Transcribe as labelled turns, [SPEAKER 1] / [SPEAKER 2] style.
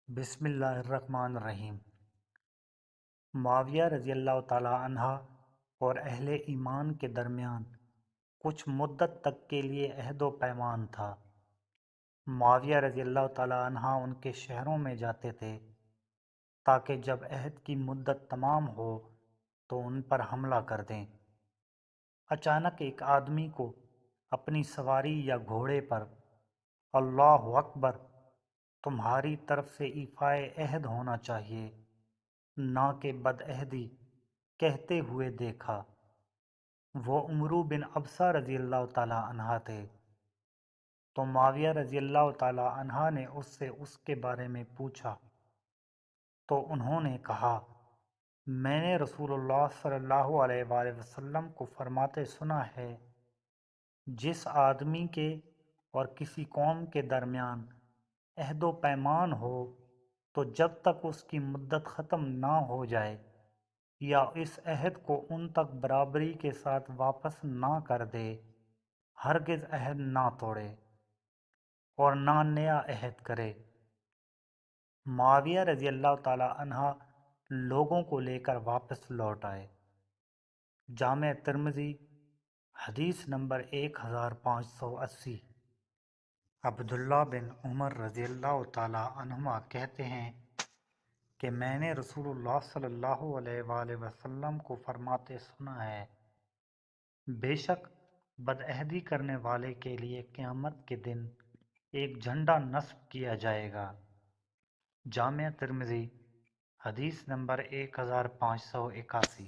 [SPEAKER 1] بسم اللہ الرحمن الرحیم۔ معاویہ رضی اللہ تعالی عنہ اور اہل ایمان کے درمیان کچھ مدت تک کے لیے عہد و پیمان تھا۔ معاویہ رضی اللہ تعالی عنہ ان کے شہروں میں جاتے تھے تاکہ جب عہد کی مدت تمام ہو تو ان پر حملہ کر دیں۔ اچانک ایک آدمی کو اپنی سواری یا گھوڑے پر اللہ اکبر، تمہاری طرف سے ایفائے عہد ہونا چاہیے، نہ کہ بد عہدی، کہتے ہوئے دیکھا۔ وہ عمرو بن ابسہ رضی اللہ تعالی عنہ تھے، تو معاویہ رضی اللہ تعالی عنہ نے اس سے اس کے بارے میں پوچھا تو انہوں نے کہا، میں نے رسول اللہ صلی اللہ علیہ وآلہ وسلم کو فرماتے سنا ہے، جس آدمی کے اور کسی قوم کے درمیان عہد و پیمان ہو تو جب تک اس کی مدت ختم نہ ہو جائے یا اس عہد کو ان تک برابری کے ساتھ واپس نہ کر دے، ہرگز عہد نہ توڑے اور نہ نیا عہد کرے۔ معاویہ رضی اللہ تعالی عنہ لوگوں کو لے کر واپس لوٹ آئے۔ جامع ترمذی حدیث نمبر 1580۔ عبداللہ بن عمر رضی اللہ تعالی عنہما کہتے ہیں کہ میں نے رسول اللہ صلی اللہ علیہ وآلہ وسلم کو فرماتے سنا ہے، بے شک بدعہدی کرنے والے کے لیے قیامت کے دن ایک جھنڈا نصب کیا جائے گا۔ جامع ترمذی حدیث نمبر 1581۔